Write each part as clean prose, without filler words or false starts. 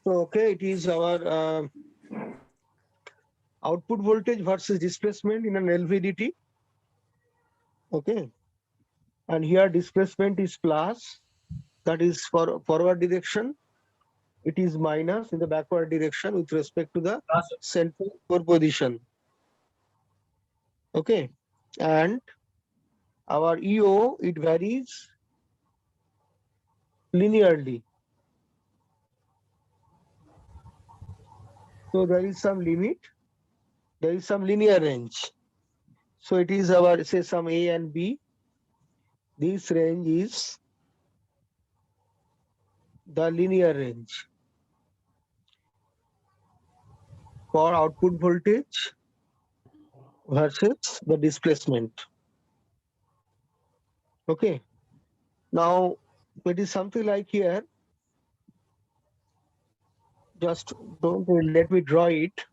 So, okay, it is our output voltage versus displacement in an LVDT. Okay, and here displacement is plus, that is for forward direction. It is minus in the backward direction with respect to the central core position. Okay, and our EO, it varies linearly. So there is some limit, there is some linear range. So it is our, say, some A and B. This range is the linear range for output voltage versus the displacement. Okay. Now it is something like here. Just don't let me draw it.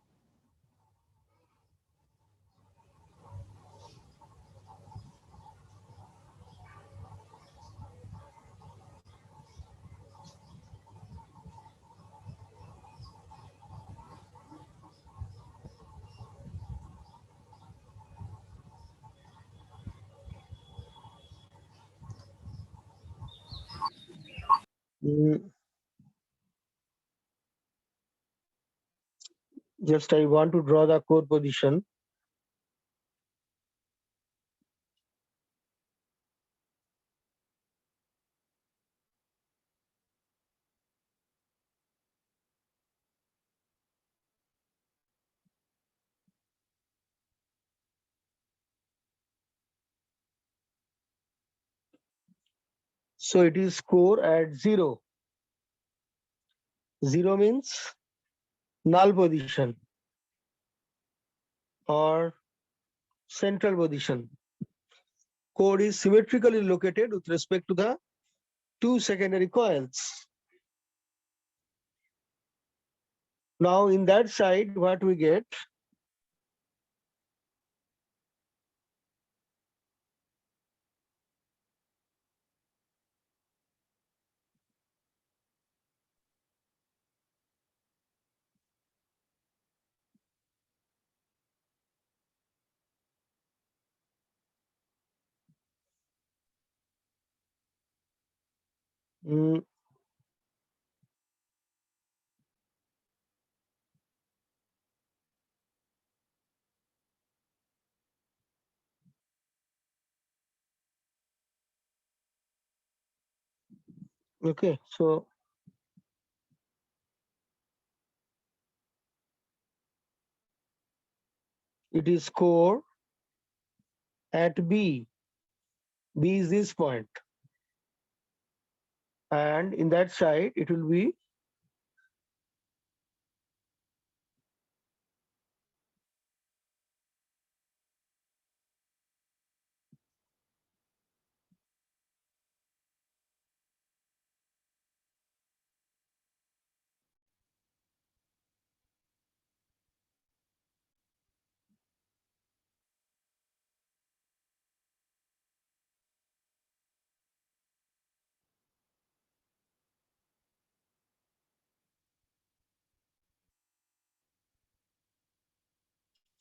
Mm, Just I want to draw the core position. So it is core at 0. 0 means null position or central position. Core is symmetrically located with respect to the two secondary coils. Now in that side, what we get? Mm, okay, so it is core at B. B is this point. And in that side, it will be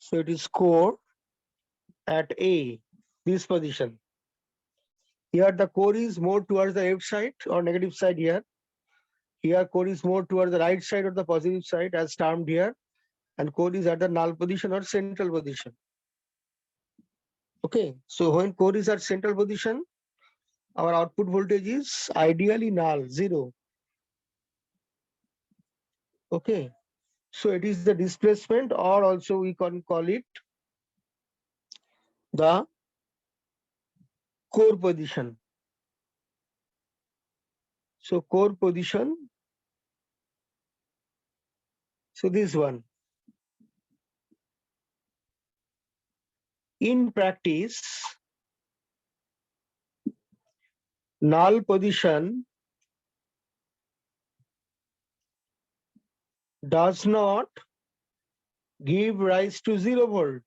so it is core at A, this position. Here the core is more towards the left side or negative side here. Here core is more towards the right side or the positive side as termed here. And core is at the null position or central position. Okay, so when core is at central position, our output voltage is ideally null, 0. Okay, so it is the displacement, or also we can call it the core position. So core position, so this one. In practice, null position does not give rise to 0 volt,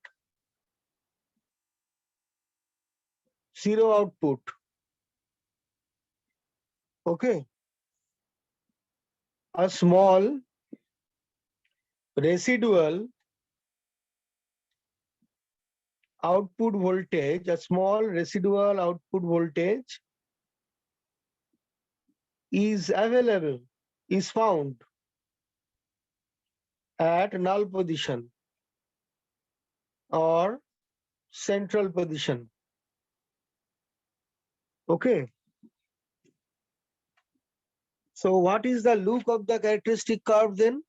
0 output. Okay, a small residual output voltage, a small residual output voltage is available, is found at null position or central position. Okay. So what is the look of the characteristic curve then?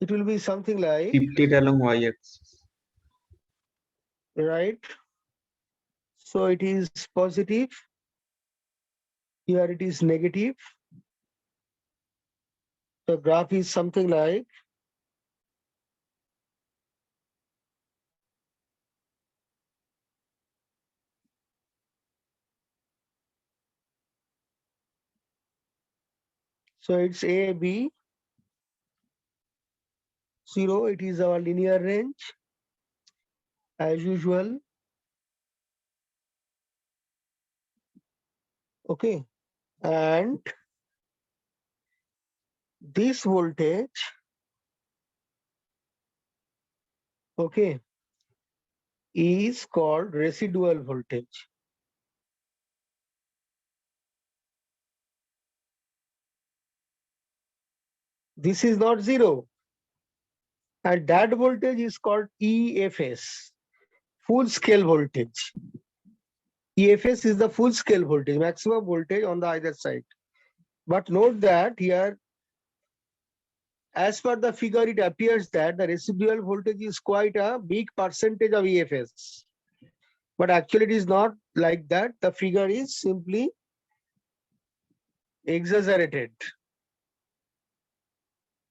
It will be something like, Keep it along y-axis. right? So it is positive. Here it is negative. The graph is something like, so it's A, B, 0. It is our linear range as usual. Okay. And this voltage, okay, is called residual voltage. This is not 0. And that voltage is called EFS, full scale voltage. EFS is the full scale voltage, maximum voltage on the either side. But note that here, as per the figure, it appears that the residual voltage is quite a big percentage of EFS. But actually it is not like that. The figure is simply exaggerated.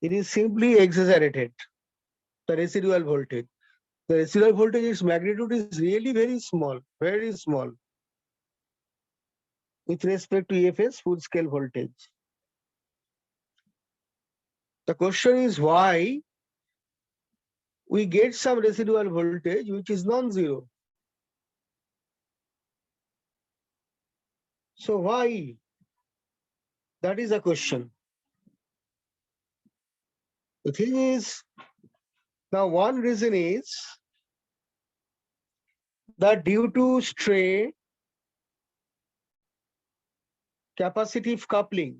It is simply exaggerated, the residual voltage. The residual voltage, its magnitude is really very small, with respect to EFS full scale voltage. The question is why we get some residual voltage which is non-zero. So why? That is a question. The thing is, now one reason is that due to stray capacitive coupling,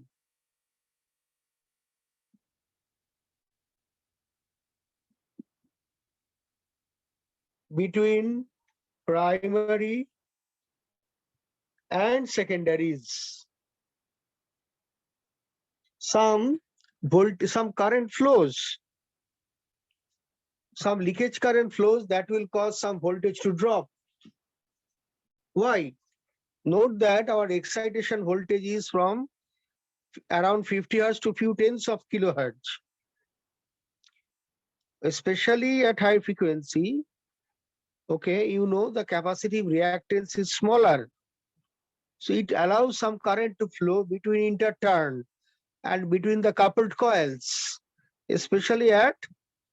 between primary and secondaries, some current flows, some leakage current flows that will cause some voltage to drop. Why? Note that our excitation voltage is from around 50 Hz to few tens of kilohertz. Especially at high frequency, okay, you know the capacitive reactance is smaller. So it allows some current to flow between interturn and between the coupled coils, especially at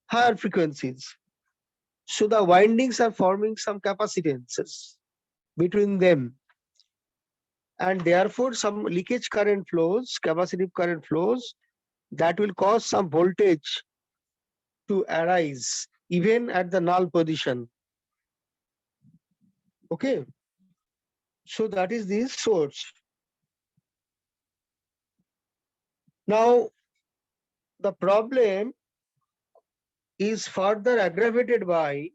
higher frequencies. So the windings are forming some capacitances between them. And therefore some leakage current flows, capacitive current flows, that will cause some voltage to arise even at the null position. Okay. So that is the source. Now, the problem is further aggravated by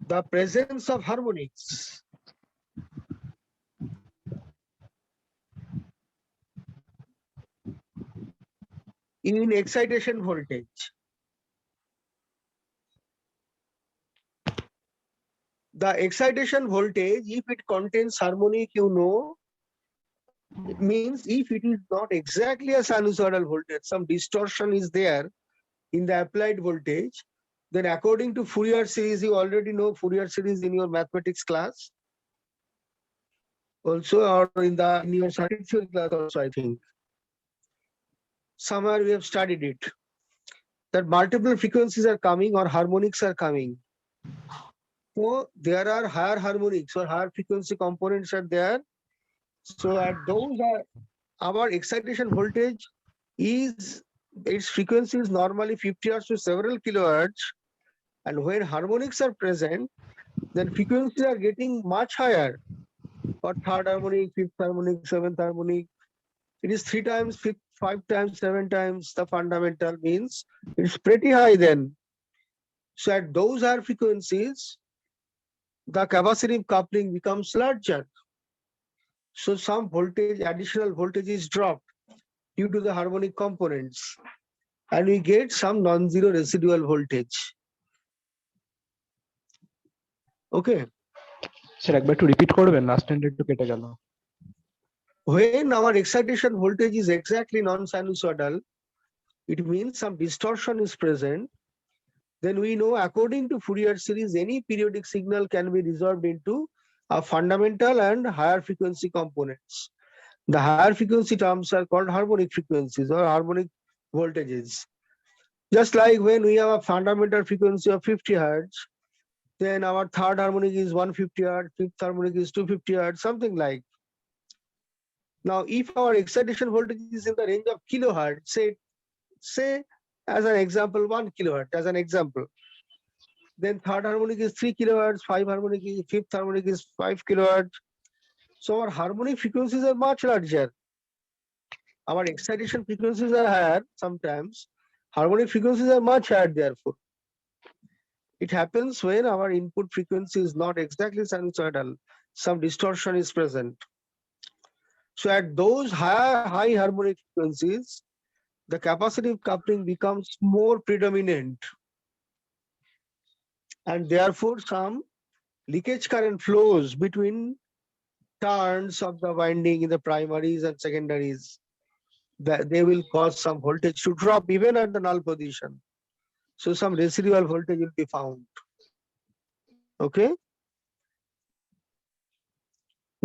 the presence of harmonics. In excitation voltage. The excitation voltage, if it contains harmonic, you know, it means if it is not exactly a sinusoidal voltage, some distortion is there in the applied voltage, then according to Fourier series, you already know Fourier series in your mathematics class. Also, or in your circuit theory class also, I think. Somewhere we have studied it. that multiple frequencies are coming or harmonics are coming. So there are higher harmonics or higher frequency components are there. So at those our excitation voltage is its frequency is normally 50 hertz to several kilohertz. And when harmonics are present, then frequencies are getting much higher. For third harmonic, fifth harmonic, seventh harmonic, it is 3 times, 5 times, 7 times the fundamental means it's pretty high then. So at those higher frequencies, the capacitive coupling becomes larger. So some voltage, additional voltage is dropped due to the harmonic components, and we get some non-zero residual voltage. Okay. Sir একবার একটু repeat করবেন, last টাইমটা একটু কেটে গেল। When our excitation voltage is exactly non-sinusoidal, it means some distortion is present. Then we know according to Fourier series, any periodic signal can be resolved into a fundamental and higher frequency components. The higher frequency terms are called harmonic frequencies or harmonic voltages. Just like when we have a fundamental frequency of 50 hertz, then our third harmonic is 150 hertz, fifth harmonic is 250 hertz, something like. Now, if our excitation voltage is in the range of kilohertz, say as an example, 1 kilohertz as an example, then third harmonic is 3 kilohertz, fifth harmonic is 5 kilohertz. So our harmonic frequencies are much larger. Our excitation frequencies are higher sometimes. Harmonic frequencies are much higher, therefore. It happens when our input frequency is not exactly sinusoidal. Some distortion is present. So at those high harmonic frequencies, the capacitive coupling becomes more predominant. And therefore, some leakage current flows between turns of the winding in the primaries and secondaries. That they will cause some voltage to drop even at the null position. So some residual voltage will be found. Okay.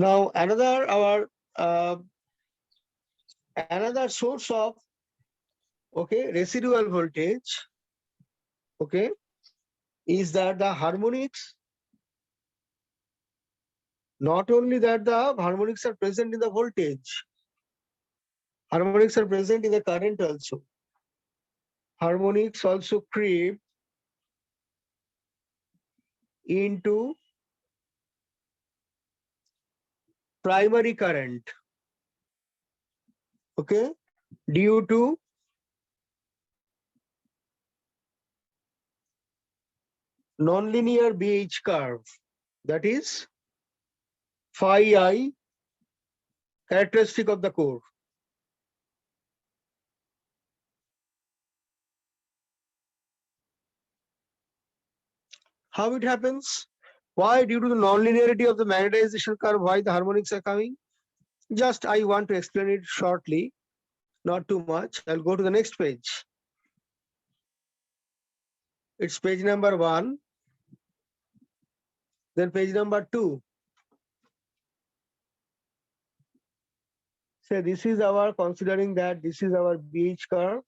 Now another source of residual voltage is that the harmonics, not only that the harmonics are present in the voltage, harmonics are present in the current also. Harmonics also creep into primary current, okay, due to nonlinear BH curve, that is phi I characteristic of the core. How it happens? Why? Due to the nonlinearity of the magnetization curve, why the harmonics are coming? Just I want to explain it shortly, not too much. I'll go to the next page. It's page number 1, then page number 2. So this is our, considering that this is our BH curve.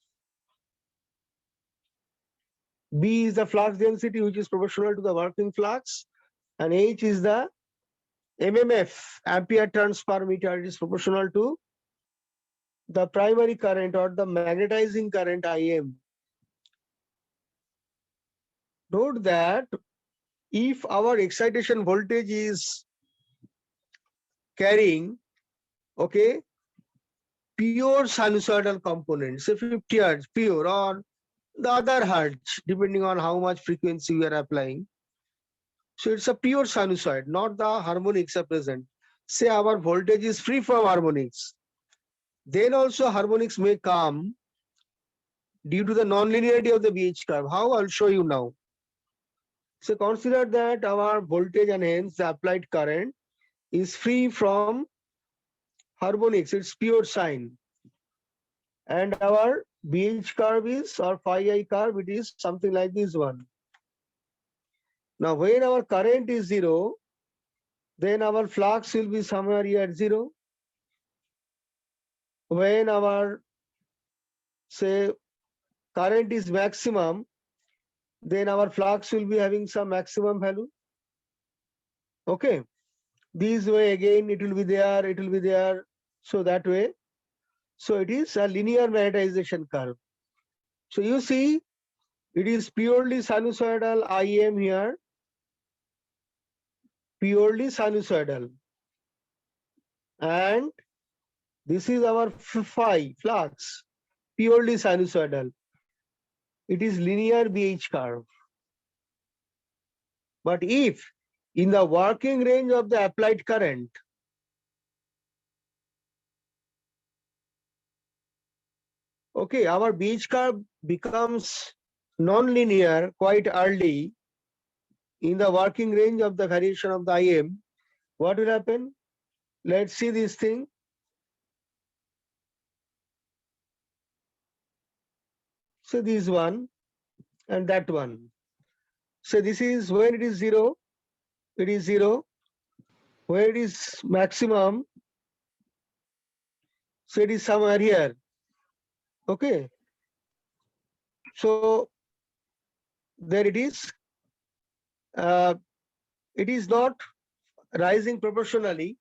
B is the flux density, which is proportional to the working flux, and H is the MMF, ampere turns per meter. It is proportional to the primary current or the magnetizing current IM. Note that if our excitation voltage is carrying pure sinusoidal components, say 50 hertz pure, or the other hertz, depending on how much frequency we are applying. So it's a pure sinusoid, not the harmonics are present. Say our voltage is free from harmonics. Then also harmonics may come due to the nonlinearity of the BH curve. How? I'll show you now. So consider that our voltage and hence the applied current is free from harmonics. It's pure sine. And our BH curve is, or phi I curve, it is something like this one. Now, when our current is 0, then our flux will be somewhere here at 0. When our, say, current is maximum, then our flux will be having some maximum value. Okay. This way again, it will be there, it will be there. So that way. So it is a linear magnetization curve. So you see, it is purely sinusoidal IM here. Purely sinusoidal. And this is our phi, flux, purely sinusoidal. It is linear BH curve. But if in the working range of the applied current, okay, our BH curve becomes non-linear quite early in the working range of the variation of the IM, what will happen? Let's see this thing. So this one and that one. So this is when it is zero, it is zero. Where it is maximum, so it is somewhere here. Okay. So there it is. It is not rising proportionally.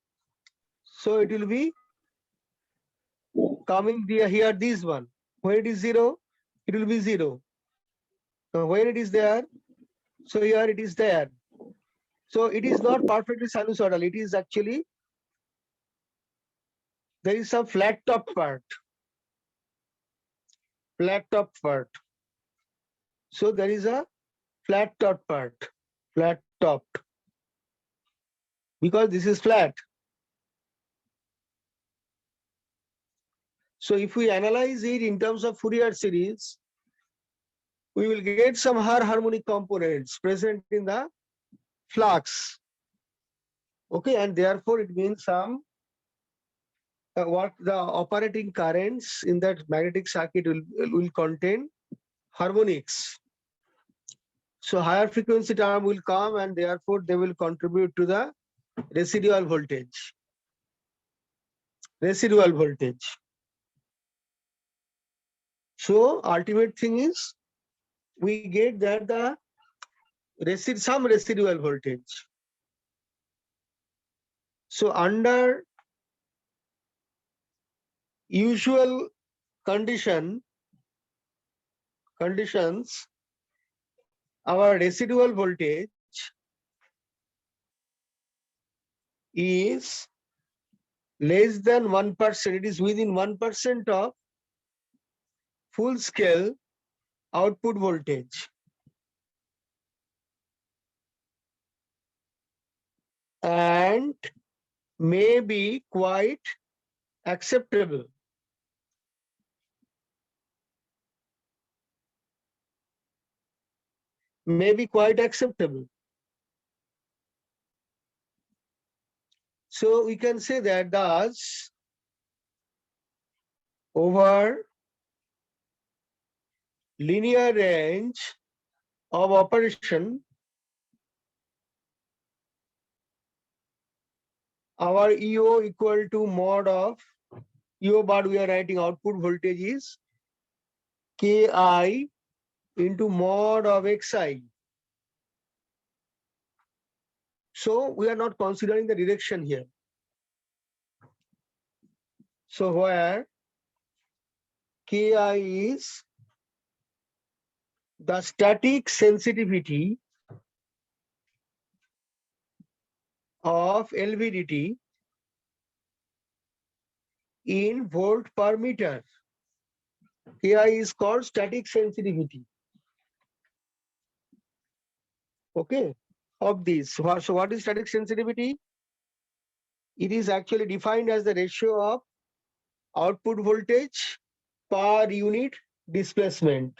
So it will be coming here, this one. Where it is zero, it will be zero. Where it is there, so here it is there. So it is not perfectly sinusoidal. It is actually, there is some flat top part. Flat top part. So there is a flat top part. Flat topped. Because this is flat. So if we analyze it in terms of Fourier series, we will get some harmonic components present in the flux. Okay, and therefore it means some what the operating currents in that magnetic circuit will contain harmonics. So higher frequency term will come and therefore they will contribute to the residual voltage. Residual voltage. So ultimate thing is we get that the some residual voltage. So under usual conditions, our residual voltage is less than 1%. It is within 1% of full scale output voltage. And may be quite acceptable. May be quite acceptable. So we can say that thus over linear range of operation, our EO equal to mod of EO bar, we are writing output voltage is Ki into mod of Xi. So we are not considering the direction here. So where Ki is the static sensitivity of LVDT in volt per meter. Ki is called static sensitivity. Okay, of this. So what is static sensitivity? It is actually defined as the ratio of output voltage per unit displacement.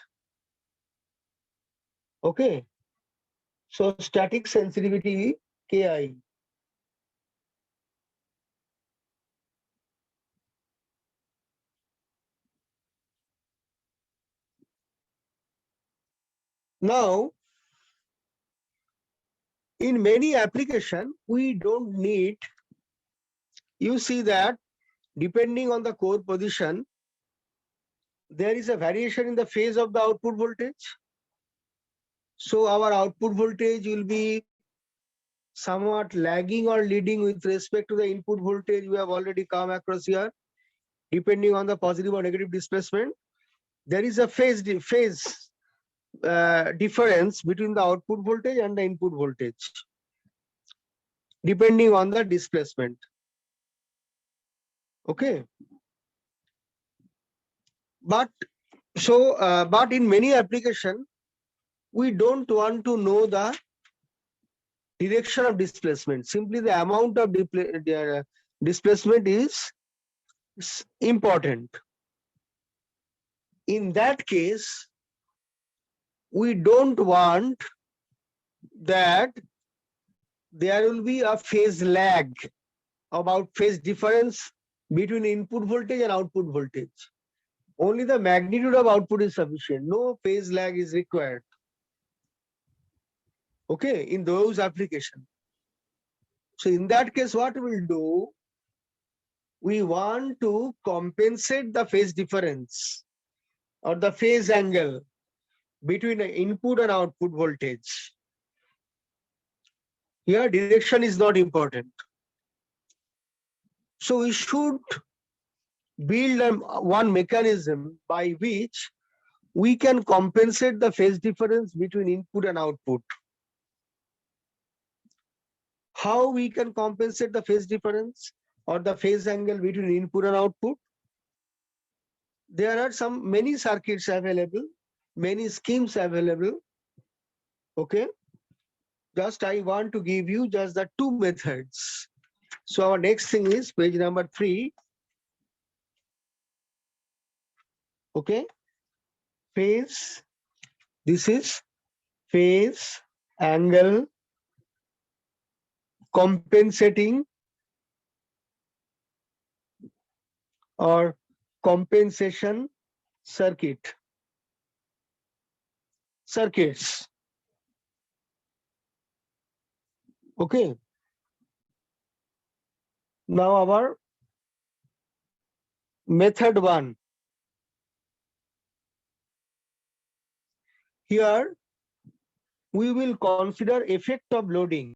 Okay. So static sensitivity Ki. Now, in many applications, we don't need, you see that depending on the core position, there is a variation in the phase of the output voltage. So our output voltage will be somewhat lagging or leading with respect to the input voltage we have already come across here, depending on the positive or negative displacement. There is a phase difference between the output voltage and the input voltage, depending on the displacement. Okay. But in many applications, we don't want to know the direction of displacement. Simply the amount of displacement is important. In that case, we don't want that there will be a phase lag, about phase difference between input voltage and output voltage. Only the magnitude of output is sufficient. No phase lag is required. Okay, in those applications. So in that case, what we'll do, we want to compensate the phase difference or the phase angle between the input and output voltage. Here, direction is not important. So we should build one mechanism by which we can compensate the phase difference between input and output. How we can compensate the phase difference or the phase angle between input and output? There are many circuits available, many schemes available. Okay. Just I want to give you just the two methods. So our next thing is page number 3. Okay. Phase. This is phase angle compensating or compensation circuits. Okay. Now our method 1. Here we will consider effect of loading.